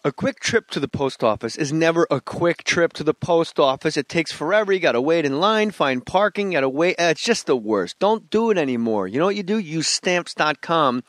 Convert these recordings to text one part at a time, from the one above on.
A quick trip to the post office is never a quick trip to the post office. It takes forever. You got to wait in line, find parking, you got to wait. It's just the worst. Don't do it anymore. You know what you do? Use Stamps.com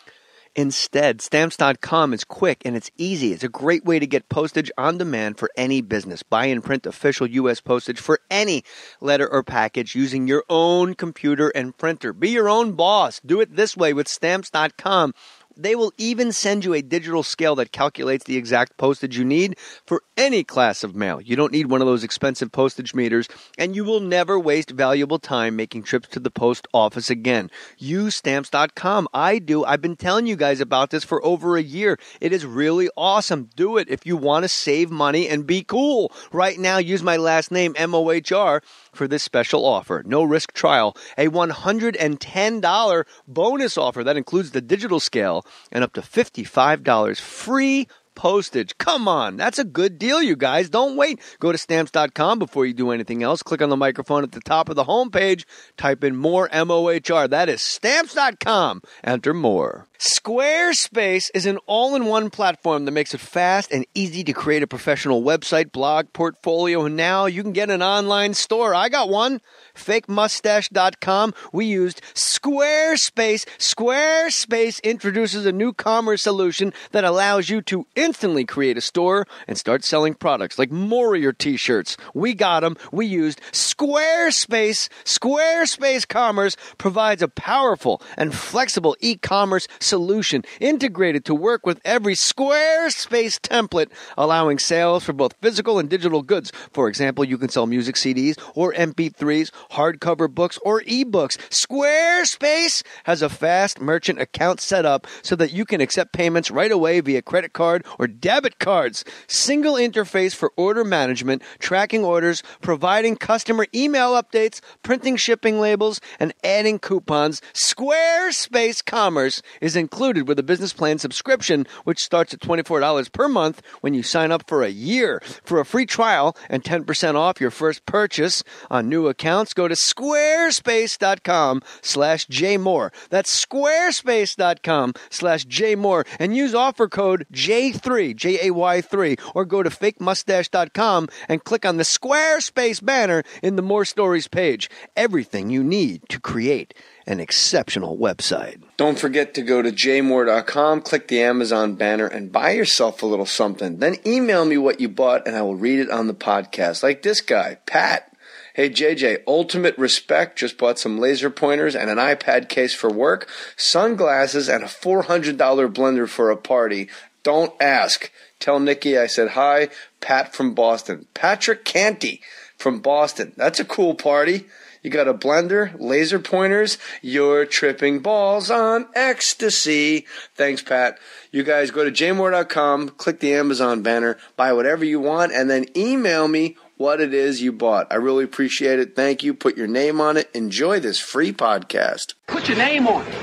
instead. Stamps.com is quick and it's easy. It's a great way to get postage on demand for any business. Buy and print official U.S. postage for any letter or package using your own computer and printer. Be your own boss. Do it this way with Stamps.com. They will even send you a digital scale that calculates the exact postage you need for any class of mail. You don't need one of those expensive postage meters, and you will never waste valuable time making trips to the post office again. Use Stamps.com. I do. I've been telling you guys about this for over a year. It is really awesome. Do it if you want to save money and be cool. Right now, use my last name, Mohr, for this special offer. No risk trial. A $110 bonus offer that includes the digital scale and up to $55 free postage. Come on, that's a good deal, you guys. Don't wait. Go to Stamps.com before you do anything else. Click on the microphone at the top of the homepage. Type in Mohr, M-O-H-R. That is Stamps.com. Enter Mohr. Squarespace is an all-in-one platform that makes it fast and easy to create a professional website, blog, portfolio, and now you can get an online store. I got one. FakeMustache.com. We used Squarespace. Squarespace introduces a new commerce solution that allows you to instantly create a store and start selling products like Mohr t-shirts. We got them. We used Squarespace. Squarespace Commerce provides a powerful and flexible e-commerce solution integrated to work with every Squarespace template, allowing sales for both physical and digital goods. For example, you can sell music CDs or MP3s, hardcover books, or ebooks. Squarespace has a fast merchant account set up so that you can accept payments right away via credit card or debit cards. Single interface for order management, tracking orders, providing customer email updates, printing shipping labels, and adding coupons. Squarespace Commerce is included with a business plan subscription, which starts at $24 per month when you sign up for a year. For a free trial and 10% off your first purchase on new accounts, go to squarespace.com/jmohr. That's squarespace.com/jmohr and use offer code J3, Jay3, or go to fakemustache.com and click on the Squarespace banner in the More Stories page. Everything you need to create an exceptional website. Don't forget to go to jmohr.com, click the Amazon banner, and buy yourself a little something. Then email me what you bought, and I will read it on the podcast. Like this guy, Pat. Hey, JJ, ultimate respect. Just bought some laser pointers and an iPad case for work, sunglasses, and a $400 blender for a party. Don't ask. Tell Nikki I said hi. Pat from Boston. Patrick Canty from Boston. That's a cool party. You got a blender, laser pointers, you're tripping balls on ecstasy. Thanks, Pat. You guys go to jmohr.com, click the Amazon banner, buy whatever you want, and then email me what it is you bought. I really appreciate it. Thank you. Put your name on it. Enjoy this free podcast. Put your name on it.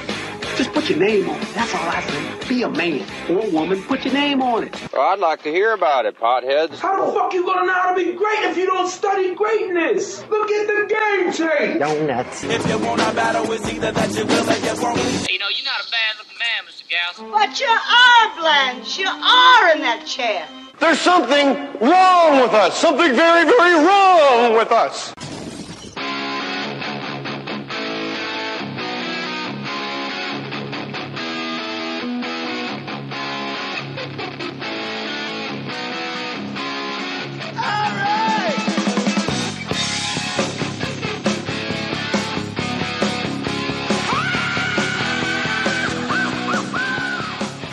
Just put your name on it. That's all I say. Be a man or a woman. Put your name on it. Well, I'd like to hear about it, potheads. How the fuck you gonna know how to be great if you don't study greatness? Look at the game tape. Donuts. If you want a battle, it's either that you will or you won't. You know, you're not a bad-looking man, Mr. Gals. But you are, Blanche. You are in that chair. There's something wrong with us. Something very, very wrong with us.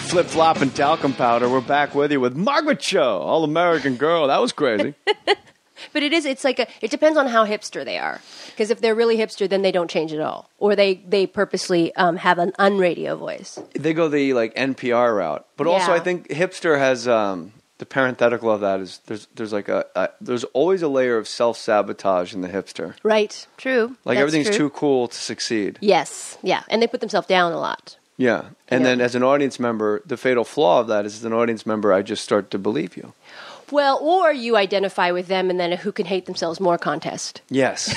Flip-flop and talcum powder. We're back with you with Margaret Cho, All-American Girl. That was crazy. But it depends on how hipster they are. Because if they're really hipster, then they don't change at all. Or they purposely have an unradio voice. They go the NPR route. But also I think hipster has the parenthetical of that is there's always a layer of self-sabotage in the hipster. Right. True. Like everything's too cool to succeed. Yes. Yeah. And they put themselves down a lot. Yeah. And then as an audience member, the fatal flaw of that is as an audience member, I just start to believe you. Well, or you identify with them and then a who can hate themselves more contest. Yes.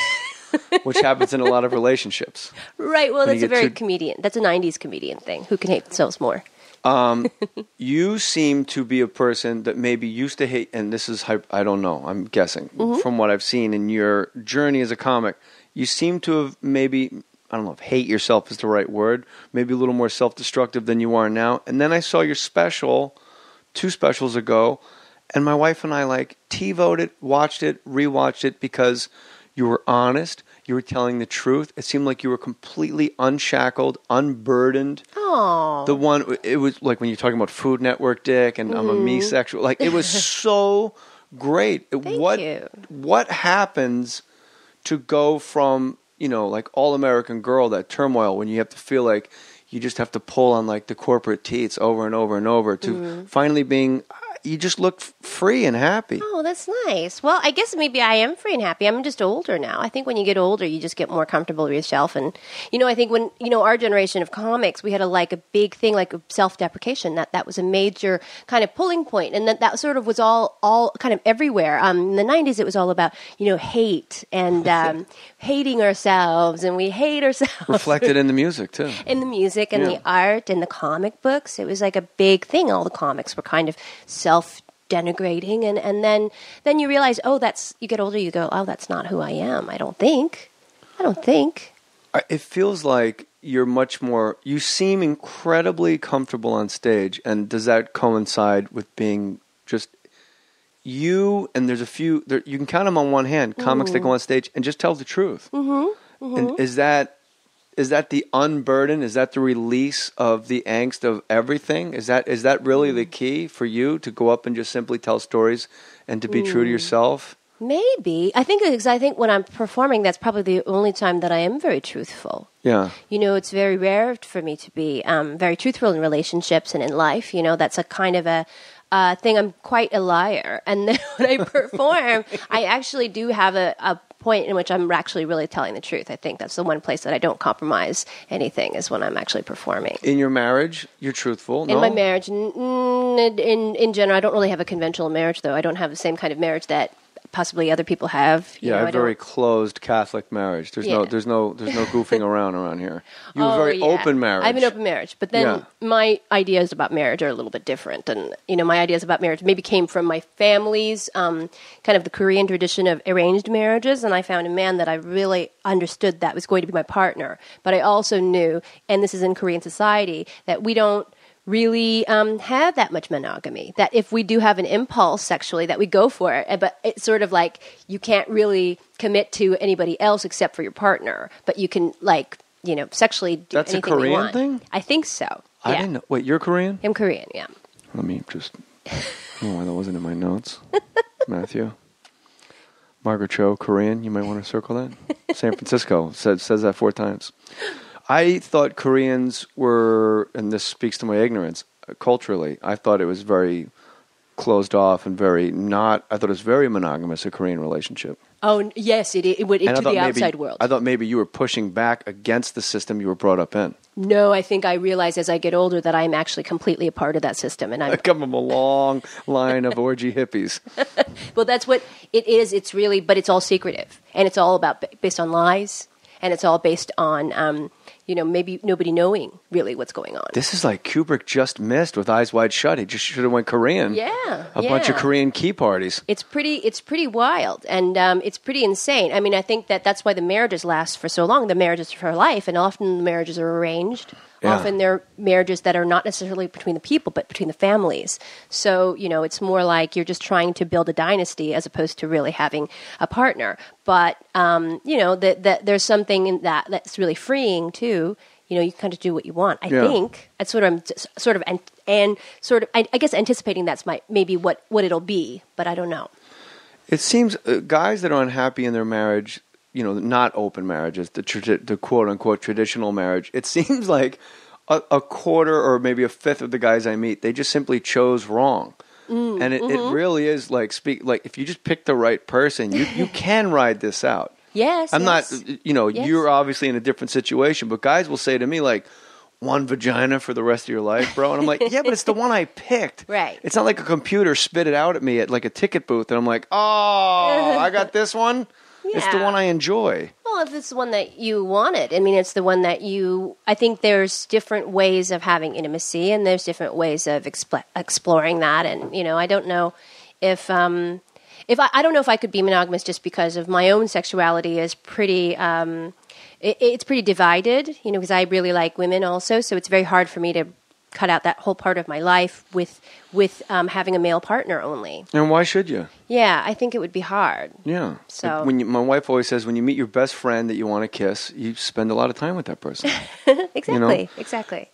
Which happens in a lot of relationships. Right. Well, that's a very comedian. That's a 90s comedian thing. Who can hate themselves more? You seem to be a person that maybe used to hate, and this is, I don't know, I'm guessing, from what I've seen in your journey as a comic, you seem to have maybe, I don't know if hate yourself is the right word, maybe a little more self-destructive than you are now. And then I saw your special 2 specials ago, and my wife and I like TiVo'd it, watched it, rewatched it because you were honest. You were telling the truth. It seemed like you were completely unshackled, unburdened. Oh. The one, it was like when you're talking about Food Network dick and I'm a me-sexual. Like, it was so great. Thank you. What happens to go from, you know, like All-American Girl, that turmoil when you have to feel like you just have to pull on like the corporate teats over and over and over to finally being... You just look free and happy. Oh, that's nice. Well, I guess maybe I am free and happy. I'm just older now. I think when you get older, you just get more comfortable with yourself. And, you know, I think when, you know, our generation of comics, we had a big thing, like self-deprecation. That was a major kind of pulling point. And that sort of was all kind of everywhere. In the 90s, it was all about, you know, hate and hating ourselves. And we hate ourselves. Reflected in the music, too. In the music and the art and the comic books. It was like a big thing. All the comics were kind of self-denigrating, and then you realize, you get older, you go, oh, that's not who I am. I don't think. It feels like you're much more, you seem incredibly comfortable on stage, and does that coincide with being just you? And there's a few, you can count them on one hand, comics that go on stage and just tell the truth. And is that the unburden? Is that the release of the angst of everything? Is that really the key for you to go up and just simply tell stories and to be true to yourself? Maybe. I think when I'm performing, that's probably the only time that I am very truthful. Yeah. You know, it's very rare for me to be very truthful in relationships and in life. You know, that's a kind of a thing. I'm quite a liar. And then when I perform, I actually do have a point in which I'm actually really telling the truth. I think that's the one place that I don't compromise anything is when I'm actually performing. In your marriage, you're truthful? In my marriage, in general, I don't really have a conventional marriage, though. I don't have the same kind of marriage that possibly other people have. I have a very closed Catholic marriage. There's no goofing around here. You have a very open marriage. I have an open marriage, but then my ideas about marriage are a little bit different. And you know, my ideas about marriage maybe came from my family's kind of the Korean tradition of arranged marriages, and I found a man that I really understood that was going to be my partner. But I also knew, and this is in Korean society, that we don't really have that much monogamy. That if we do have an impulse sexually, that we go for it. But it's sort of like you can't really commit to anybody else except for your partner. But you can, like, you know, sexually do That's anything a Korean you want. thing? I think so. I didn't know. Wait, you're Korean? I'm Korean, yeah. Let me just... I don't know why that wasn't in my notes. Matthew. Margaret Cho, Korean. You might want to circle that. San Francisco. Says that 4 times. I thought Koreans were, and this speaks to my ignorance, culturally, I thought it was very closed off and very not, I thought it was very monogamous, a Korean relationship. Oh, yes, it would into the outside world. I thought maybe you were pushing back against the system you were brought up in. No, I think I realize as I get older that I'm actually completely a part of that system. And I come from a long line of orgy hippies. Well, that's what it is. It's really, but it's all secretive. And it's all based on lies. And it's all based on, you know, maybe nobody knowing really what's going on. This is like Kubrick just missed with Eyes Wide Shut. He just should have went Korean. Yeah. A bunch of Korean key parties. It's pretty wild. And it's pretty insane. I mean, I think that's why the marriages last for so long. The marriages for life. And often the marriages are arranged. Yeah. Often they're marriages that are not necessarily between the people, but between the families. So, you know, it's more like you're just trying to build a dynasty as opposed to really having a partner. But, you know, there's something in that's really freeing, too. You know, you kind of do what you want. I think that's sort of I guess anticipating that's maybe what it'll be, but I don't know. It seems guys that are unhappy in their marriage, you know, not open marriages, the quote-unquote traditional marriage, it seems like a quarter or maybe a fifth of the guys I meet, they just simply chose wrong. And it really is like if you just pick the right person, you can ride this out. Yes. I'm not, you know, you're obviously in a different situation, but guys will say to me like, one vagina for the rest of your life, bro. And I'm like, yeah, but it's the one I picked. Right. It's not like a computer spit it out at me at like a ticket booth and I'm like, oh, I got this one. It's the one I enjoy. Well, if it's the one that you wanted, I mean, it's the one that I think there's different ways of having intimacy, and there's different ways of exploring that. And, I don't know if I don't know if I could be monogamous just because of my own sexuality is pretty, it's pretty divided, because I really like women also. So it's very hard for me to cut out that whole part of my life with having a male partner only. And why should you? Yeah, I think it would be hard. Yeah. So my wife always says, when you meet your best friend that you want to kiss, you spend a lot of time with that person. Exactly.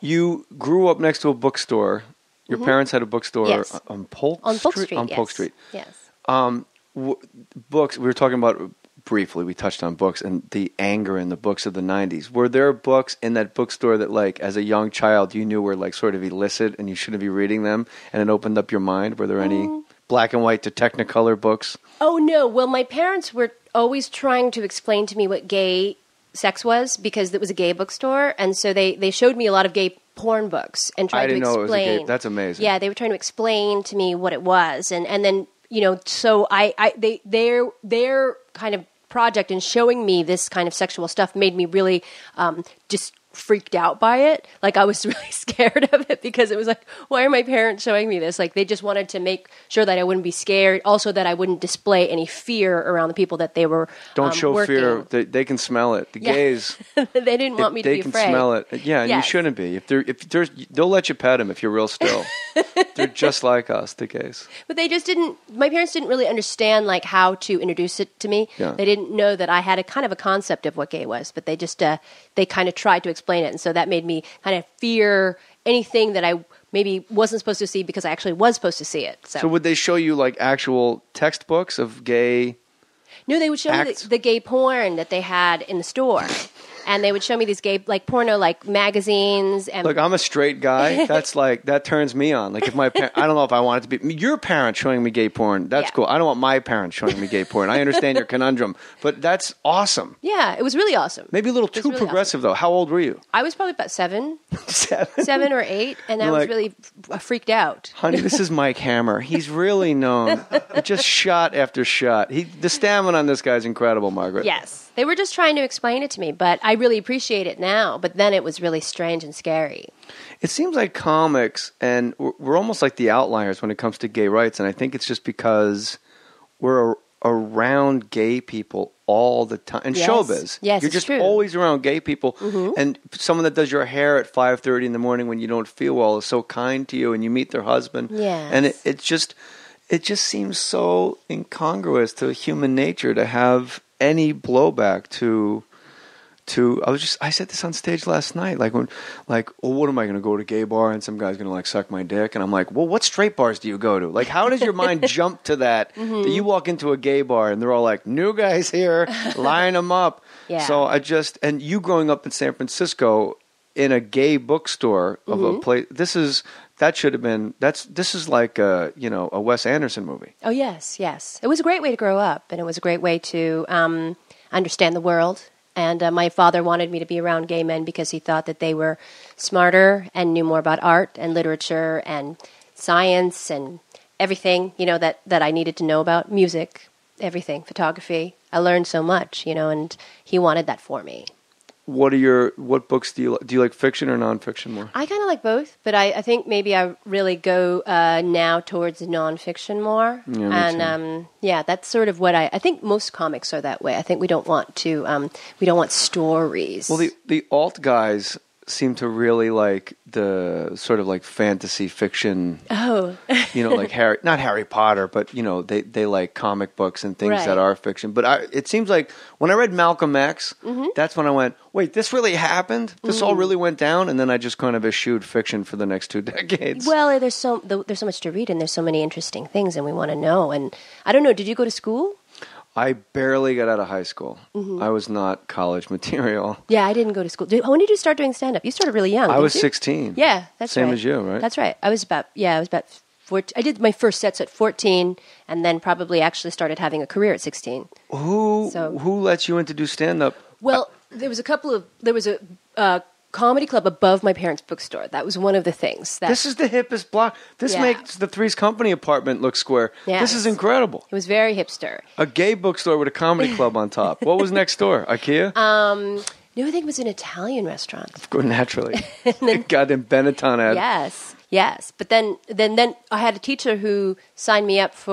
You grew up next to a bookstore. Your parents had a bookstore Yes. on Polk Street. On yes. Polk Street. Yes. Books. We were talking about briefly. We touched on books and the anger in the books of the 90s. Were there books in that bookstore that, like, as a young child, you knew were like sort of illicit and you shouldn't be reading them, and it opened up your mind? Were there any black and white to Technicolor books? Oh no. Well, my parents were always trying to explain to me what gay sex was because it was a gay bookstore, and so they showed me a lot of gay porn books and tried to explain. I didn't know it was a gay. That's amazing. Yeah, they were trying to explain to me what it was, and then so their kind of project in showing me this kind of sexual stuff made me really just freaked out by it. Like, I was really scared of it because it was like, why are my parents showing me this? Like, they just wanted to make sure that I wouldn't be scared, also that I wouldn't display any fear around the people that they were Don't show working. Fear. They can smell it. The gays. They didn't want me to be afraid. They can smell it. Yeah, and Yes. you shouldn't be. They'll let you pet them if you're real still. They're just like us, the gays. But they just didn't. My parents didn't really understand like how to introduce it to me. Yeah. They didn't know that I had a kind of a concept of what gay was, but they just they kind of tried to explain it, and so that made me kind of fear anything that I maybe wasn't supposed to see because I actually was supposed to see it. So would they show you like actual textbooks of gay? No, they would show me the gay porn that they had in the store. And they would show me these gay, like, porno, like, magazines. And look, I'm a straight guy. That's like, that turns me on. Like, if my I don't know if I want it to be your parents showing me gay porn. That's cool. I don't want my parents showing me gay porn. I understand your conundrum, but that's awesome. Yeah, it was really awesome. Maybe a little too really progressive, though. How old were you? I was probably about 7. 7? 7 or 8, and I was really freaked out. Honey, this is Mike Hammer. He's really known. Just shot after shot. The stamina on this guy's incredible, Margaret. Yes. They were just trying to explain it to me, but I really appreciate it now. But then it was really strange and scary. It seems like comics, and we're almost like the outliers when it comes to gay rights, and I think it's just because we're around gay people all the time. And showbiz. Yes, you're just true. always around gay people. Mm-hmm. And someone that does your hair at 5:30 in the morning when you don't feel well is so kind to you, and you meet their husband. Yes. And it just seems so incongruous to human nature to have any blowback to I said this on stage last night, well, what am I going to go to a gay bar and some guy's going to like suck my dick? And I'm like, well, what straight bars do you go to? Like, how does your mind jump to that that you walk into a gay bar and they're all like, new guys here, line them up. Yeah. So and you growing up in San Francisco in a gay bookstore of a place, this is like a Wes Anderson movie. Oh, yes. It was a great way to grow up, and it was a great way to understand the world. And my father wanted me to be around gay men because he thought that they were smarter and knew more about art and literature and science and everything, that I needed to know about. Music, everything, photography. I learned so much, and he wanted that for me. What books do you like fiction or nonfiction more? I kind of like both, but I think maybe I really go now towards nonfiction more. Yeah, and that's sort of what I think most comics are that way. I think we don't want stories. Well, the alt guys seem to really like the sort of like fantasy fiction. Oh. Like not Harry Potter, but they like comic books and things that are fiction. But it seems like when I read Malcolm X, that's when I went, wait, this really happened? This all really went down? And then I just kind of eschewed fiction for the next 2 decades. Well, there's so much to read, and there's so many interesting things, and we want to know. And I don't know, did you go to school? I barely got out of high school. I was not college material. Yeah, I didn't go to school. When did you start doing stand-up? You started really young. I was you? 16. Yeah, that's right. Same as you, right? That's right. I was about 14. I did my first sets at 14, and then probably actually started having a career at 16. Who lets you in to do stand-up? Well, there was a comedy club above my parents' bookstore. That was one of the things. This is the hippest block. This makes the Three's Company apartment look square. Yes. This is incredible. It was very hipster. A gay bookstore with a comedy club on top. What was next door? IKEA? No, I think it was an Italian restaurant. Naturally. Goddamn Benetton ad. Yes. But then I had a teacher who signed me up for